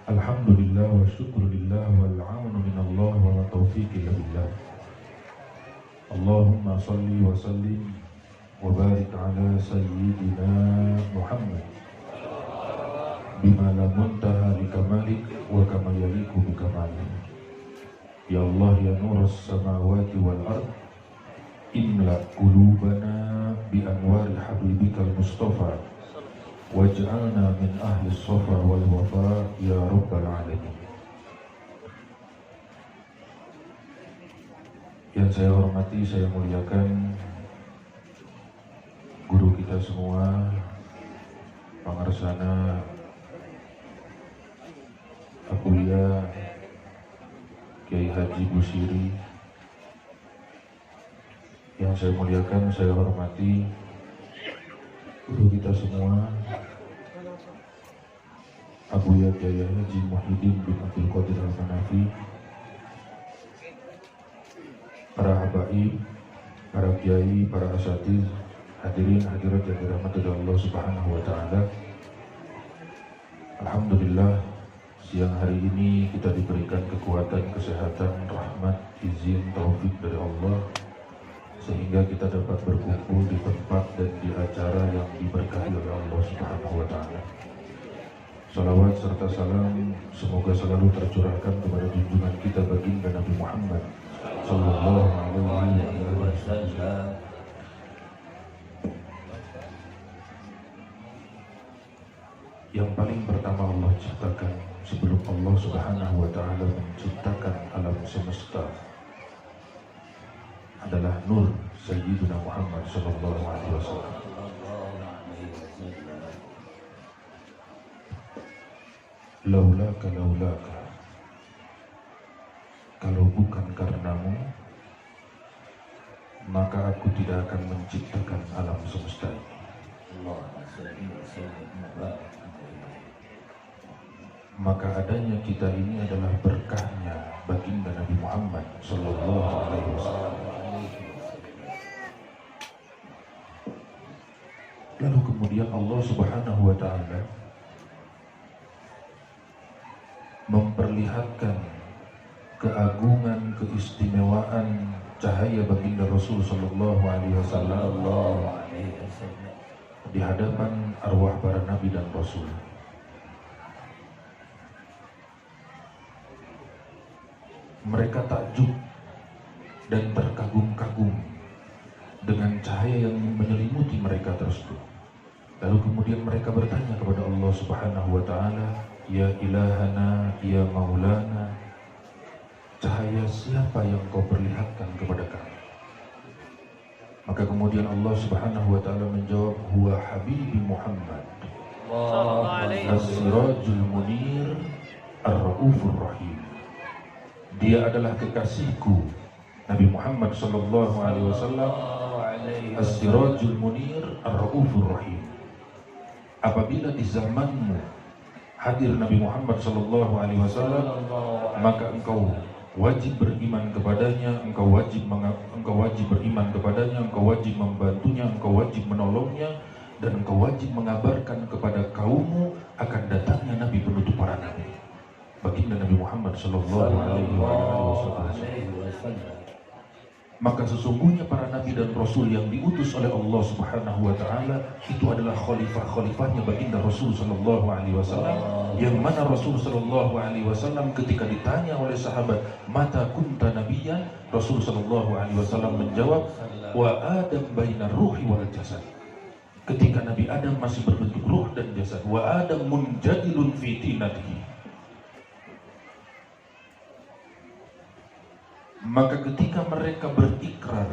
Alhamdulillah wa syukurillah wal amnu minallah wa la taufiqi illa billah. Allahumma salli wa sallim wa barik ala sayyidina Muhammad bima la muntaha li kamalik wa kama yaliku bi kamalik. Ya Allah ya nurus samawati wal ard, imla qulubana bi anwari habibikal mustafa waj'alna min ahli safa wal wafa ya rabbal alamin. Yang saya hormati, saya muliakan guru kita semua, Pangarsana Abuya Kiai Haji Busiri. Yang saya muliakan, saya hormati guru kita semua, Abuya Kiai Haji Muhyiddin bin Abdul Qadir Al-Hanafi, para habaib, para kiai, para asatiz, hadirin hadirat yang dirahmati oleh Allah Subhanahu wa taala. Alhamdulillah, siang hari ini kita diberikan kekuatan, kesehatan, rahmat, izin, taufik dari Allah sehingga kita dapat berkumpul di tempat dan di acara yang diberkahi oleh Allah Subhanahu wa taala. Salawat serta salam semoga selalu tercurahkan kepada junjungan kita baginda Nabi Muhammad sallallahu alaihi wasallam. Yang paling pertama Allah ciptakan sebelum Allah Subhanahu wa taala menciptakan alam semesta adalah nur Sayyidina Muhammad sallallahu alaihi wasallam. Laulaka, kalau bukan karenamu maka aku tidak akan menciptakan alam semesta ini. Maka adanya kita ini adalah berkahnya baginda Nabi Muhammad sallallahu alaihi wasallam. Lalu kemudian Allah Subhanahu wa taala memperlihatkan keagungan, keistimewaan cahaya baginda Rasul sallallahu alaihi wasallam di hadapan arwah para nabi dan rasul. Mereka takjub dan terkagum-kagum dengan cahaya yang menyelimuti mereka tersebut. Lalu kemudian mereka bertanya kepada Allah Subhanahu wa taala, "Ya ilahana, ya maulana, cahaya siapa yang kau perlihatkan kepada kami?" Maka kemudian Allah Subhanahu wa taala menjawab, "Huwa habibi Muhammad, as-sirajul munir, ar-raufur rahim." Dia adalah kekasihku Nabi Muhammad sallallahu alaihi wasallam, as-sirajul munir, ar-raufur rahim. Apabila di zamanmu hadir Nabi Muhammad sallallahu alaihi wasallam, maka engkau wajib beriman kepadanya, engkau wajib beriman kepadanya, engkau wajib membantunya, engkau wajib menolongnya, dan engkau wajib mengabarkan kepada kaummu akan datangnya Nabi penutup para nabi, baginda Nabi Muhammad sallallahu alaihi wasallam. Maka sesungguhnya para nabi dan rasul yang diutus oleh Allah Subhanahu wa taala itu adalah khalifah-khalifahnya baginda Rasul sallallahu alaihi wasallam, yang mana Rasul sallallahu alaihi wasallam ketika ditanya oleh sahabat, "Mata kunta nabiyyan?" Rasul sallallahu alaihi wasallam menjawab, "Wa Adam bainar ruhi wal jasad." Ketika Nabi Adam masih berbentuk ruh dan jasad, wa Adam munjadilun fi tinatihi. Maka ketika mereka berikrar,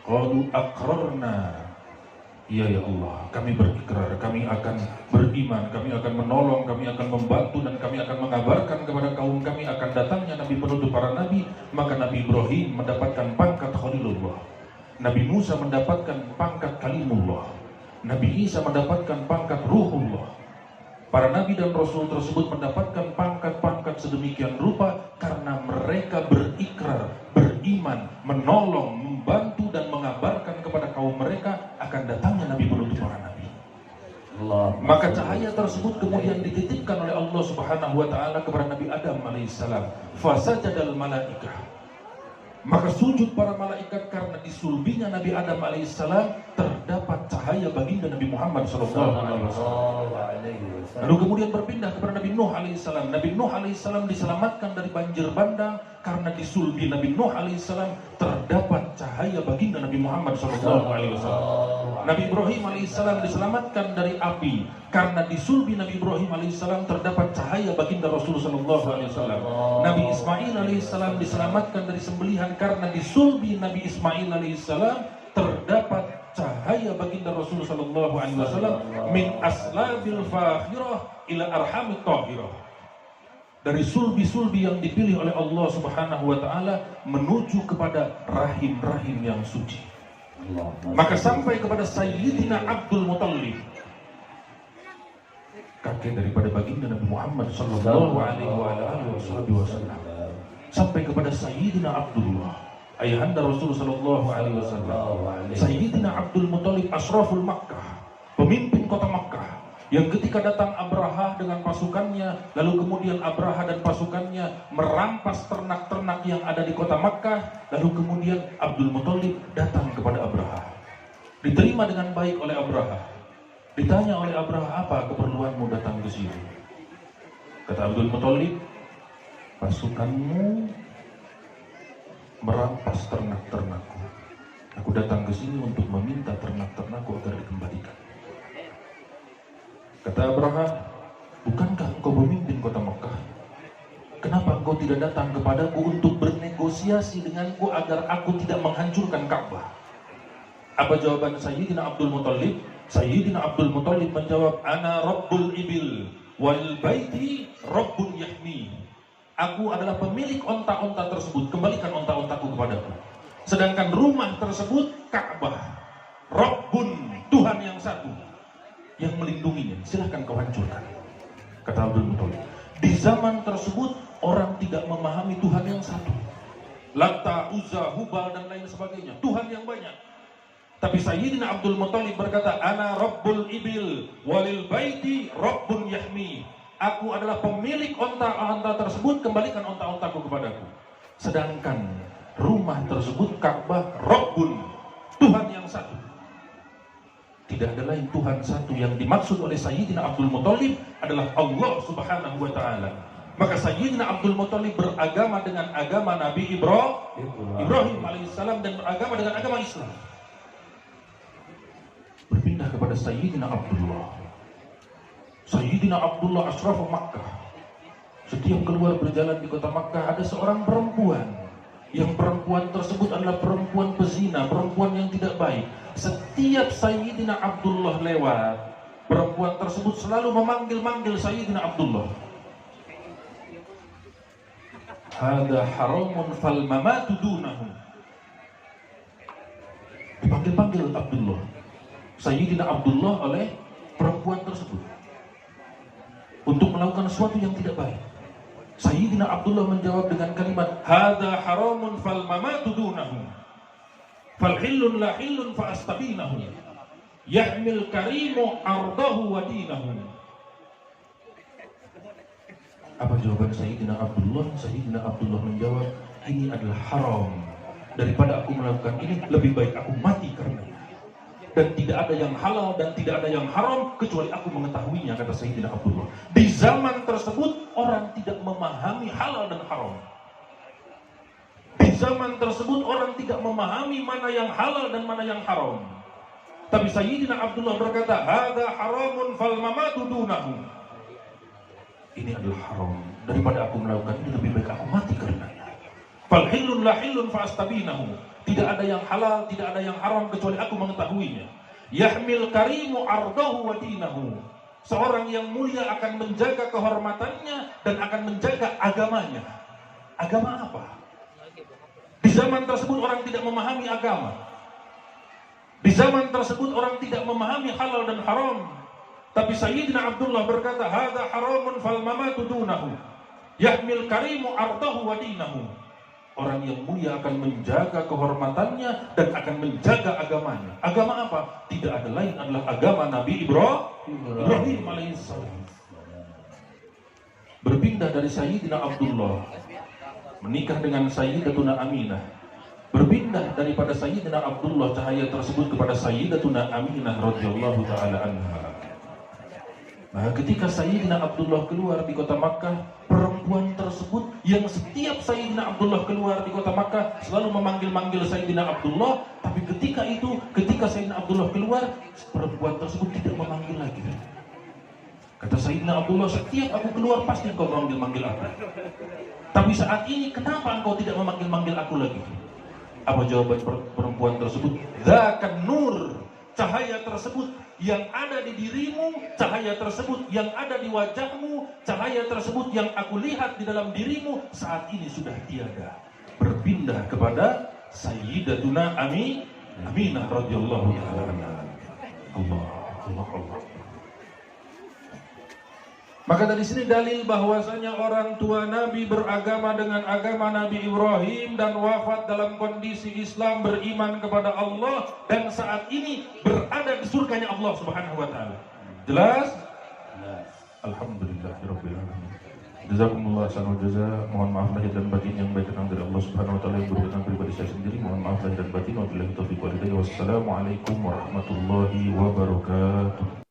qalu aqrarna, ya Allah, kami berikrar, kami akan beriman, kami akan menolong, kami akan membantu, dan kami akan mengabarkan kepada kaum kami akan datangnya Nabi penutup para nabi. Maka Nabi Ibrahim mendapatkan pangkat Khalilullah, Nabi Musa mendapatkan pangkat Kalimullah, Nabi Isa mendapatkan pangkat Ruhullah. Para nabi dan rasul tersebut mendapatkan pangkat-pangkat sedemikian rupa karena mereka berikrar, beriman, menolong, membantu dan mengabarkan kepada kaum mereka akan datangnya Nabi penutup para nabi. Maka cahaya tersebut kemudian dititipkan oleh Allah Subhanahu wa taala kepada Nabi Adam alaihissalam. Fasajadal malaikah. Maka sujud para malaikat karena disulbinya Nabi Adam alaihissalam terdapat cahaya baginda Nabi Muhammad sallallahu alaihi wasallam. Lalu kemudian berpindah kepada Nabi Nuh alaihissalam. Nabi Nuh alaihissalam diselamatkan dari banjir bandang karena disulbi Nabi Nuh alaihissalam terdapat cahaya baginda Nabi Muhammad sallallahu alaihi wasallam. Nabi Ibrahim alaihissalam diselamatkan dari api karena disulbi Nabi Ibrahim alaihissalam terdapat cahaya baginda Rasul sallallahu alaihi wasallam. Nabi Ismail alaihissalam diselamatkan dari sembelihan karena disulbi Nabi Ismail alaihissalam terdapat cahaya baginda Rasul sallallahu alaihi wasallam min aslabil fakhirah ila arhamit tahirah. Dari sulbi-sulbi yang dipilih oleh Allah Subhanahu wa taala menuju kepada rahim-rahim yang suci. Maka sampai kepada Sayyidina Abdul Muttalib, kakek daripada baginda Nabi Muhammad sallallahu alaihi wasallam, sampai kepada Sayyidina Abdullah, ayahanda Rasul sallallahu alaihi wasallam. Sayyidina Abdul Muttalib asraful Makkah, pemimpin kota Makkah, yang ketika datang Abraha dengan pasukannya, lalu kemudian Abraha dan pasukannya merampas ternak-ternak yang ada di kota Makkah, lalu kemudian Abdul Muttalib datang kepada Abraha, diterima dengan baik oleh Abraha. Ditanya oleh Abraha, apa keperluanmu datang ke sini? Kata Abdul Muttalib, pasukanmu merampas ternak-ternakku. Aku datang ke sini untuk meminta ternak-ternakku agar dikembalikan. Kata Abraha, bukankah engkau pemimpin kota Mekah? Kenapa engkau tidak datang kepadaku untuk bernegosiasi denganku agar aku tidak menghancurkan Ka'bah? Apa jawaban Sayyidina Abdul Muttalib? Sayyidina Abdul Muttalib menjawab, Ana Rabbul Ibil wal baiti Rabbun Yahmi. Aku adalah pemilik onta-onta tersebut, kembalikan onta-ontaku kepadaku. Sedangkan rumah tersebut Ka'bah, Rabbun, Tuhan yang satu yang melindunginya, silahkan kau hancurkan. Kata Abdul Muttalib, di zaman tersebut orang tidak memahami Tuhan yang satu, Lata, Uzza, Hubal dan lain sebagainya, Tuhan yang banyak. Tapi Sayyidina Abdul Muttalib berkata, Ana Rabbul Ibil walil baiti Rabbun Yahmi. Aku adalah pemilik onta-onta tersebut, kembalikan onta-ontaku kepadaku. Sedangkan rumah tersebut Ka'bah, Rabbun, Tuhan yang satu. Tidak ada lain Tuhan satu. Yang dimaksud oleh Sayyidina Abdul Muttalib adalah Allah Subhanahu wa ta'ala. Maka Sayyidina Abdul Muttalib beragama dengan agama Nabi Ibrahim alaihissalam dan beragama dengan agama Islam. Berpindah kepada Sayyidina Abdullah. Sayyidina Abdullah asrafu Makkah. Setiap keluar berjalan di kota Makkah ada seorang perempuan. Yang perempuan tersebut adalah perempuan pezina, perempuan yang tidak baik. Setiap Sayyidina Abdullah lewat, perempuan tersebut selalu memanggil-manggil Sayyidina Abdullah. Hada haramun fal mamatu dunahu. Dipanggil-panggil Abdullah, Sayyidina Abdullah oleh perempuan tersebut untuk melakukan sesuatu yang tidak baik. Sayyidina Abdullah menjawab dengan kalimat, Hada haramun fal mamatu dunahu, fal hillun la hillun fa astabinahu, yahmil karimu ardahu wa dinahu. Apa jawaban Sayyidina Abdullah? Sayyidina Abdullah menjawab, ini adalah haram. Daripada aku melakukan ini, lebih baik aku mati karenanya. Dan tidak ada yang halal dan tidak ada yang haram kecuali aku mengetahuinya, kata Sayyidina Abdullah. Di zaman tersebut orang tidak memahami halal dan haram. Di zaman tersebut orang tidak memahami mana yang halal dan mana yang haram. Tapi Sayyidina Abdullah berkata, Hada haramun fal mamatu dunahu. Ini adalah haram. Daripada aku melakukan ini, lebih baik aku mati karenanya. Fal hillun la hillun fa astabinahu. Tidak ada yang halal, tidak ada yang haram kecuali aku mengetahuinya. Yahmil karimu ardahu wa dinahu. Seorang yang mulia akan menjaga kehormatannya dan akan menjaga agamanya. Agama apa? Di zaman tersebut orang tidak memahami agama. Di zaman tersebut orang tidak memahami halal dan haram. Tapi Sayyidina Abdullah berkata, Hada haramun fal mamatu dunahu. Yahmil karimu ardahu wa dinahu. Orang yang mulia akan menjaga kehormatannya dan akan menjaga agamanya. Agama apa? Tidak ada lain adalah agama Nabi Ibrahim alaihissalam. Berpindah dari Sayyidina Abdullah menikah dengan Sayyidatuna Aminah. Berpindah daripada Sayyidina Abdullah cahaya tersebut kepada Sayyidatuna Aminah radhiyallahu taala anha. Nah, ketika Sayyidina Abdullah keluar di kota Makkah, perempuan tersebut yang setiap Sayyidina Abdullah keluar di kota Makkah selalu memanggil-manggil Sayyidina Abdullah, tapi ketika Sayyidina Abdullah keluar, perempuan tersebut tidak memanggil lagi. Kata Sayyidina Abdullah, setiap aku keluar pasti engkau memanggil-manggil aku. Tapi saat ini kenapa engkau tidak memanggil-manggil aku lagi? Apa jawaban perempuan tersebut? Dzakan nur, cahaya tersebut yang ada di dirimu, cahaya tersebut yang ada di wajahmu, cahaya tersebut yang aku lihat di dalam dirimu saat ini sudah tiada. Berpindah kepada Sayyidatuna Aminah radhiyallahu taala anha. Allah. Maka dari sini dalil bahwasanya orang tua Nabi beragama dengan agama Nabi Ibrahim dan wafat dalam kondisi Islam, beriman kepada Allah, dan saat ini berada di surganya Allah Subhanahu wa taala. Jelas? Alhamdulillahirabbil alamin. Jazakumullah khairan jazaa. Mohon maaf lahir dan batin yang baik datang dari Allah Subhanahu wa taala yang berhubungan pribadi saya sendiri. Mohon maaf lahir dan batin. Wabillahi taufiq wal hidayah. Wassalamualaikum warahmatullahi wabarakatuh.